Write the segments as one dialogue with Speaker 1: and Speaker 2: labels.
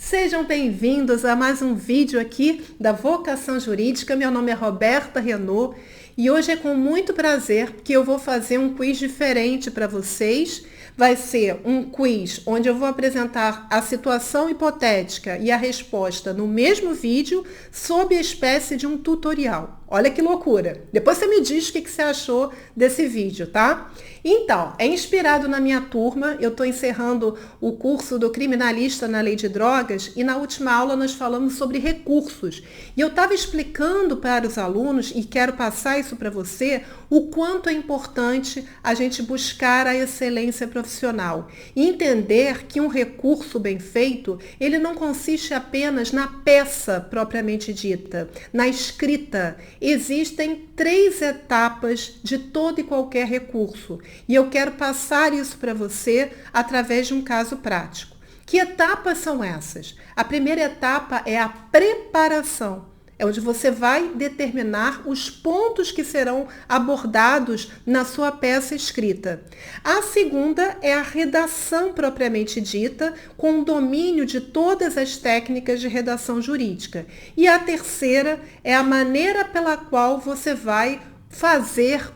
Speaker 1: Sejam bem-vindos a mais um vídeo aqui da Vocação Jurídica. Meu nome é Roberta Renault e hoje é com muito prazer que eu vou fazer um quiz diferente para vocês. Vai ser um quiz onde eu vou apresentar a situação hipotética e a resposta no mesmo vídeo sob a espécie de um tutorial. Olha que loucura! Depois você me diz o que você achou desse vídeo, tá? Então, é inspirado na minha turma. Eu estou encerrando o curso do criminalista na lei de drogas e na última aula nós falamos sobre recursos. E eu estava explicando para os alunos, e quero passar isso para você, o quanto é importante a gente buscar a excelência profissional e entender que um recurso bem feito, ele não consiste apenas na peça propriamente dita, na escrita. Existem 3 etapas de todo e qualquer recurso e eu quero passar isso para você através de um caso prático. Que etapas são essas? A primeira etapa é a preparação. É onde você vai determinar os pontos que serão abordados na sua peça escrita. A segunda é a redação propriamente dita, com o domínio de todas as técnicas de redação jurídica. E a terceira é a maneira pela qual você vai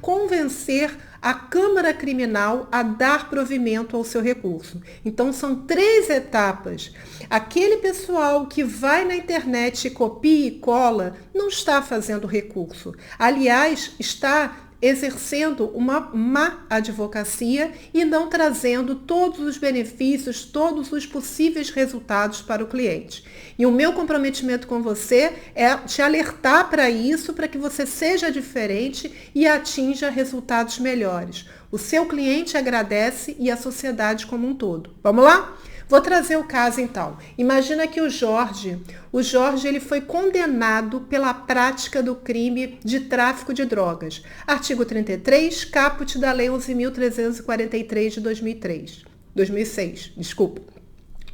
Speaker 1: convencer a Câmara Criminal a dar provimento ao seu recurso. Então, são 3 etapas. Aquele pessoal que vai na internet e copia e cola não está fazendo recurso. Aliás, está exercendo uma má advocacia e não trazendo todos os benefícios, todos os possíveis resultados para o cliente. E o meu comprometimento com você é te alertar para isso, para que você seja diferente e atinja resultados melhores. O seu cliente agradece e a sociedade como um todo. Vamos lá? Vou trazer o caso então. Imagina que o Jorge ele foi condenado pela prática do crime de tráfico de drogas. Artigo 33, caput da Lei 11.343 de 2006, desculpa.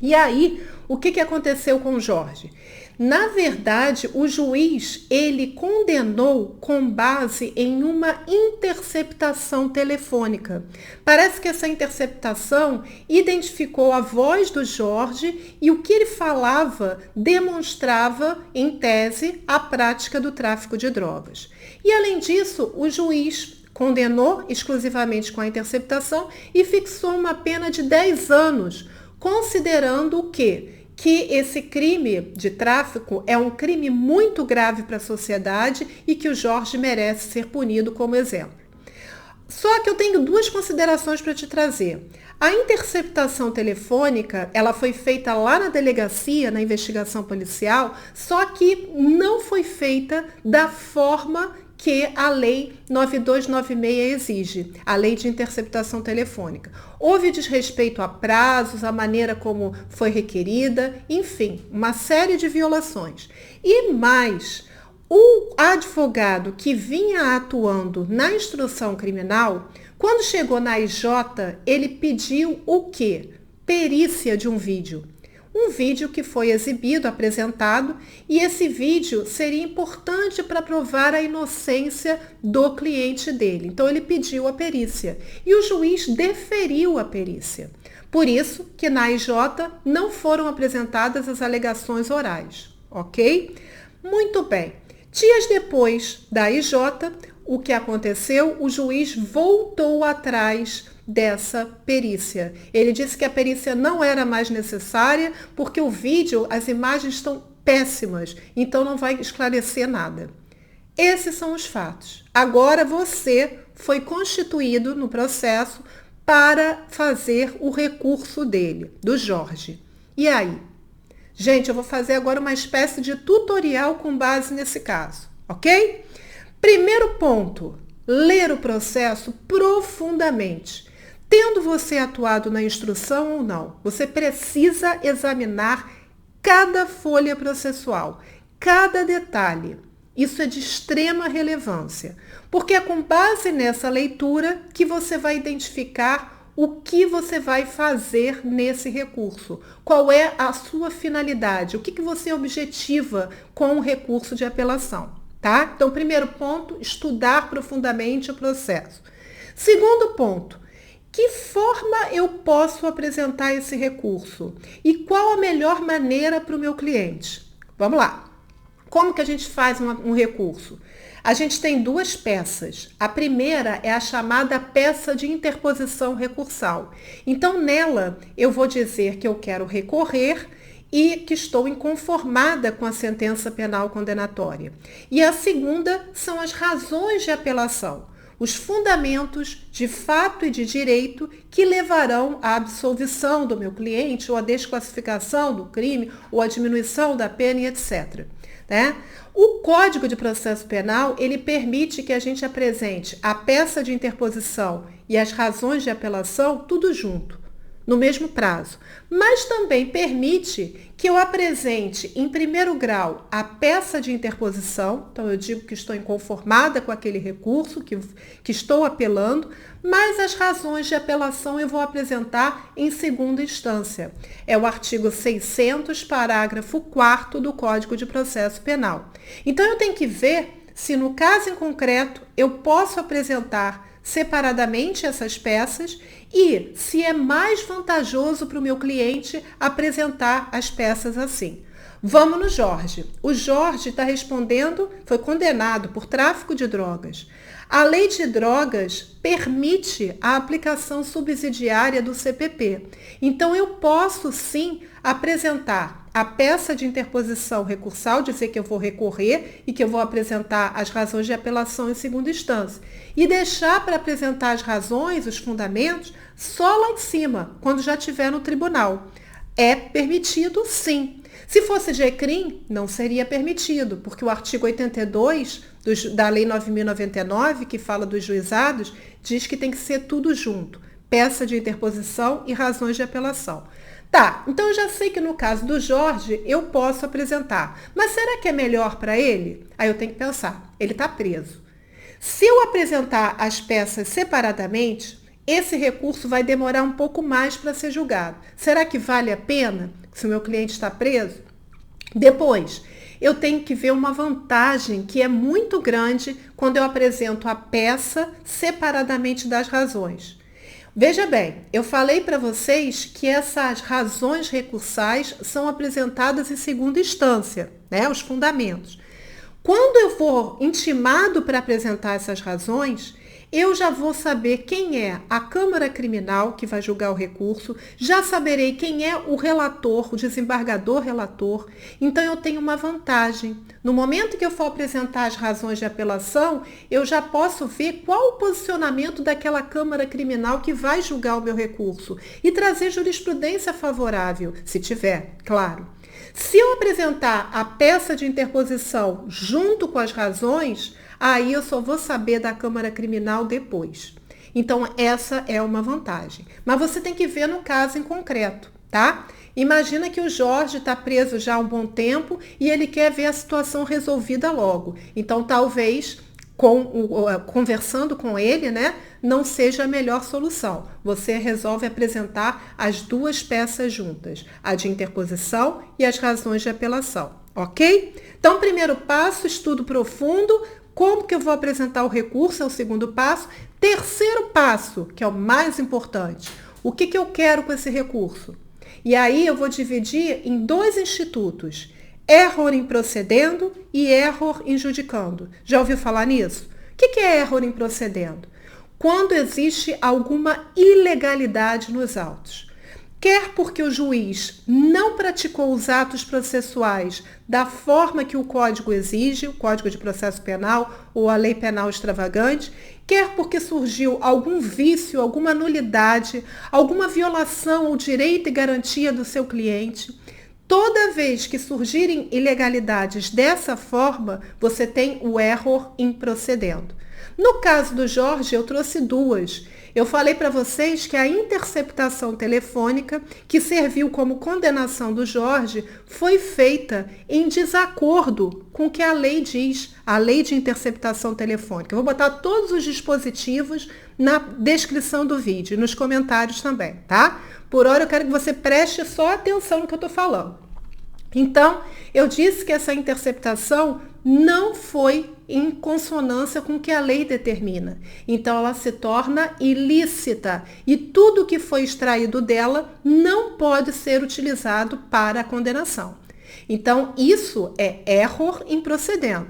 Speaker 1: E aí, o que aconteceu com o Jorge? Na verdade, o juiz, ele condenou com base em uma interceptação telefônica. Parece que essa interceptação identificou a voz do Jorge e o que ele falava demonstrava, em tese, a prática do tráfico de drogas. E, além disso, o juiz condenou exclusivamente com a interceptação e fixou uma pena de 10 anos, considerando o quê? Que esse crime de tráfico é um crime muito grave para a sociedade e que o Jorge merece ser punido como exemplo. Só que eu tenho 2 considerações para te trazer. A interceptação telefônica, ela foi feita lá na delegacia, na investigação policial, só que não foi feita da forma que a Lei 9296 exige, a Lei de Interceptação Telefônica. Houve desrespeito a prazos, a maneira como foi requerida, enfim, uma série de violações. E mais, o advogado que vinha atuando na instrução criminal, quando chegou na IJ, ele pediu o quê? Perícia de um vídeo. Um vídeo que foi exibido, apresentado, e esse vídeo seria importante para provar a inocência do cliente dele. Então, ele pediu a perícia e o juiz deferiu a perícia. Por isso que na IJ não foram apresentadas as alegações orais, ok? Muito bem. Dias depois da IJ, o que aconteceu? O juiz voltou atrás dessa perícia. Ele disse que a perícia não era mais necessária porque o vídeo, as imagens estão péssimas, então não vai esclarecer nada. Esses são os fatos. Agora você foi constituído no processo para fazer o recurso dele, do Jorge. E aí? Gente, eu vou fazer agora uma espécie de tutorial com base nesse caso, ok? Primeiro ponto, ler o processo profundamente. Tendo você atuado na instrução ou não, você precisa examinar cada folha processual, cada detalhe. Isso é de extrema relevância, porque é com base nessa leitura que você vai identificar o que você vai fazer nesse recurso, qual é a sua finalidade, o que você objetiva com o recurso de apelação, tá? Então, primeiro ponto, estudar profundamente o processo. Segundo ponto, Que forma eu posso apresentar esse recurso? E qual a melhor maneira para o meu cliente? Vamos lá. Como que a gente faz um recurso? A gente tem duas peças. A primeira é a chamada peça de interposição recursal. Então, nela, eu vou dizer que eu quero recorrer e que estou inconformada com a sentença penal condenatória. E a segunda são as razões de apelação, os fundamentos de fato e de direito que levarão à absolvição do meu cliente ou à desclassificação do crime ou à diminuição da pena e etc. Né? O Código de Processo Penal, ele permite que a gente apresente a peça de interposição e as razões de apelação tudo junto, no mesmo prazo. Mas também permite que eu apresente, em primeiro grau, a peça de interposição. Então, eu digo que estou inconformada com aquele recurso, que estou apelando, mas as razões de apelação eu vou apresentar em segunda instância. É o artigo 600, parágrafo 4º do Código de Processo Penal. Então, eu tenho que ver se, no caso em concreto, eu posso apresentar separadamente essas peças e se é mais vantajoso para o meu cliente apresentar as peças assim. Vamos no Jorge. O Jorge está respondendo, foi condenado por tráfico de drogas. A lei de drogas permite a aplicação subsidiária do CPP. Então, eu posso sim apresentar a peça de interposição recursal, dizer que eu vou recorrer e que eu vou apresentar as razões de apelação em segunda instância. E deixar para apresentar as razões, os fundamentos, só lá em cima, quando já estiver no tribunal. É permitido, sim. Se fosse de ECRIM, não seria permitido, porque o artigo 82 da Lei 9.099, que fala dos juizados, diz que tem que ser tudo junto. Peça de interposição e razões de apelação. Tá, então eu já sei que no caso do Jorge eu posso apresentar. Mas será que é melhor para ele? Aí eu tenho que pensar, ele está preso. Se eu apresentar as peças separadamente, esse recurso vai demorar um pouco mais para ser julgado. Será que vale a pena se o meu cliente está preso? Depois, eu tenho que ver uma vantagem que é muito grande quando eu apresento a peça separadamente das razões. Veja bem, eu falei para vocês que essas razões recursais são apresentadas em segunda instância, né? Os fundamentos. Quando eu for intimado para apresentar essas razões, eu já vou saber quem é a Câmara Criminal que vai julgar o recurso, já saberei quem é o relator, o desembargador relator. Então, eu tenho uma vantagem. No momento que eu for apresentar as razões de apelação, eu já posso ver qual o posicionamento daquela Câmara Criminal que vai julgar o meu recurso e trazer jurisprudência favorável, se tiver, claro. Se eu apresentar a peça de interposição junto com as razões, aí eu só vou saber da Câmara Criminal depois. Então, essa é uma vantagem. Mas você tem que ver no caso em concreto, tá? Imagina que o Jorge está preso já há um bom tempo e ele quer ver a situação resolvida logo. Então, talvez, conversando com ele, né, não seja a melhor solução. Você resolve apresentar as duas peças juntas, a de interposição e as razões de apelação, ok? Então, primeiro passo, estudo profundo. Como que eu vou apresentar o recurso é o segundo passo. Terceiro passo, que é o mais importante. O que eu quero com esse recurso? E aí eu vou dividir em dois institutos. Error em procedendo e error em judicando. Já ouviu falar nisso? O que é error em procedendo? Quando existe alguma ilegalidade nos autos. Quer porque o juiz não praticou os atos processuais da forma que o Código exige, o Código de Processo Penal ou a Lei Penal Extravagante, quer porque surgiu algum vício, alguma nulidade, alguma violação ao direito e garantia do seu cliente. Toda vez que surgirem ilegalidades dessa forma, você tem o error in procedendo. No caso do Jorge, eu trouxe duas. Eu falei para vocês que a interceptação telefônica, que serviu como condenação do Jorge, foi feita em desacordo com o que a lei diz, a lei de interceptação telefônica. Eu vou botar todos os dispositivos na descrição do vídeo e nos comentários também, tá? Por hora, eu quero que você preste só atenção no que eu estou falando. Então, eu disse que essa interceptação não foi em consonância com o que a lei determina. Então, ela se torna ilícita e tudo que foi extraído dela não pode ser utilizado para a condenação. Então, isso é error in procedendo.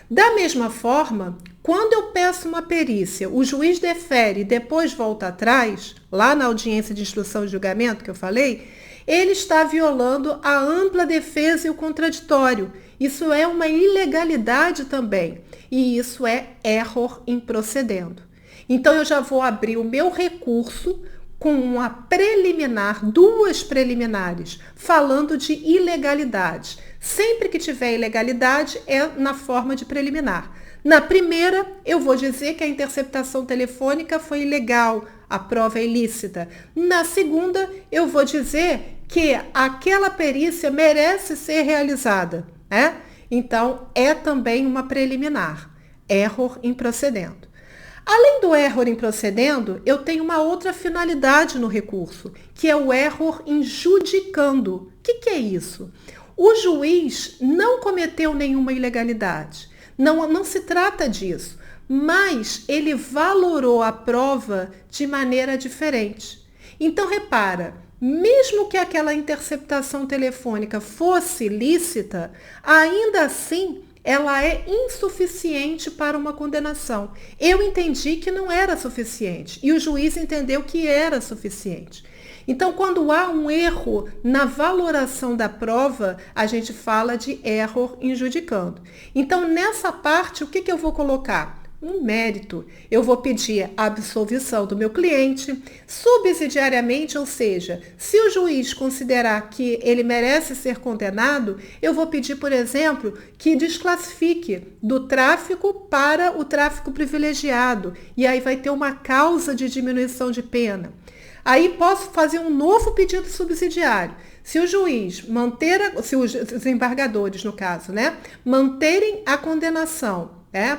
Speaker 1: Da mesma forma, quando eu peço uma perícia, o juiz defere e depois volta atrás, lá na audiência de instrução e julgamento que eu falei, ele está violando a ampla defesa e o contraditório. Isso é uma ilegalidade também. E isso é error in procedendo. Então, eu já vou abrir o meu recurso com uma preliminar, duas preliminares, falando de ilegalidade. Sempre que tiver ilegalidade, é na forma de preliminar. Na primeira, eu vou dizer que a interceptação telefônica foi ilegal, a prova é ilícita. Na segunda, eu vou dizer que aquela perícia merece ser realizada, né? Então, é também uma preliminar, error in procedendo. Além do error in procedendo, eu tenho uma outra finalidade no recurso, que é o error in judicando. O que é isso? O juiz não cometeu nenhuma ilegalidade. Não se trata disso, mas ele valorou a prova de maneira diferente. Então, repara, mesmo que aquela interceptação telefônica fosse lícita, ainda assim ela é insuficiente para uma condenação. Eu entendi que não era suficiente e o juiz entendeu que era suficiente. Então, quando há um erro na valoração da prova, a gente fala de error in judicando. Então, nessa parte, o que eu vou colocar? Um mérito. Eu vou pedir a absolvição do meu cliente, subsidiariamente, ou seja, se o juiz considerar que ele merece ser condenado, eu vou pedir, por exemplo, que desclassifique do tráfico para o tráfico privilegiado, e aí vai ter uma causa de diminuição de pena. Aí posso fazer um novo pedido subsidiário. Se o juiz se os embargadores, no caso, né, manterem a condenação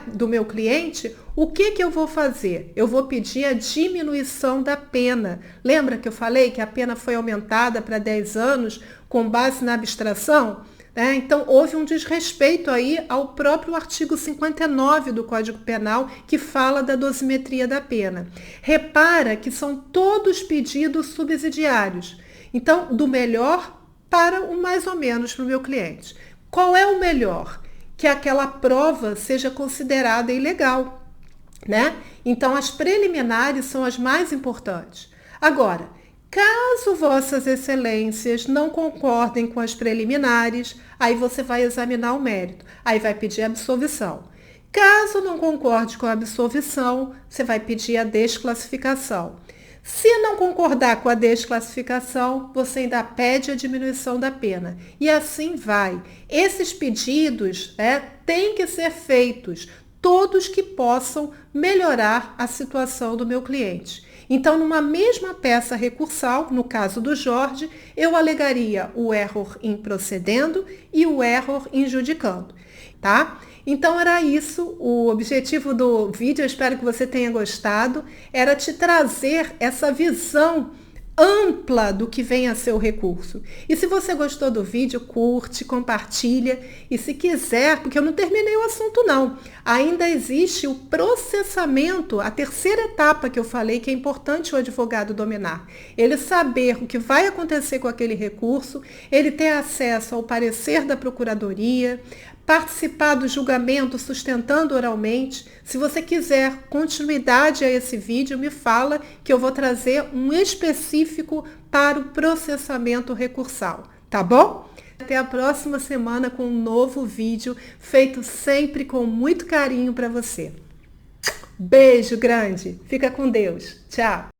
Speaker 1: do meu cliente, o que eu vou fazer? Eu vou pedir a diminuição da pena. Lembra que eu falei que a pena foi aumentada para 10 anos com base na abstração? Então, houve um desrespeito aí ao próprio artigo 59 do Código Penal, que fala da dosimetria da pena. Repara que são todos pedidos subsidiários. Então, do melhor para o mais ou menos para o meu cliente. Qual é o melhor? Que aquela prova seja considerada ilegal, né? Então, as preliminares são as mais importantes. Agora, caso vossas excelências não concordem com as preliminares, aí você vai examinar o mérito, aí vai pedir a absolvição. Caso não concorde com a absolvição, você vai pedir a desclassificação. Se não concordar com a desclassificação, você ainda pede a diminuição da pena. E assim vai. Esses pedidos têm que ser feitos, todos que possam melhorar a situação do meu cliente. Então, numa mesma peça recursal, no caso do Jorge, eu alegaria o error in procedendo e o error in judicando, tá? Então, era isso. O objetivo do vídeo, eu espero que você tenha gostado, era te trazer essa visão ampla do que vem a ser o recurso. E se você gostou do vídeo, curte, compartilha. E se quiser, porque eu não terminei o assunto não, ainda existe o processamento, a terceira etapa que eu falei, que é importante o advogado dominar. Ele saber o que vai acontecer com aquele recurso, ele ter acesso ao parecer da procuradoria, participar do julgamento sustentando oralmente. Se você quiser continuidade a esse vídeo, me fala que eu vou trazer um específico para o processamento recursal, tá bom? Até a próxima semana com um novo vídeo feito sempre com muito carinho para você. Beijo grande, fica com Deus, tchau!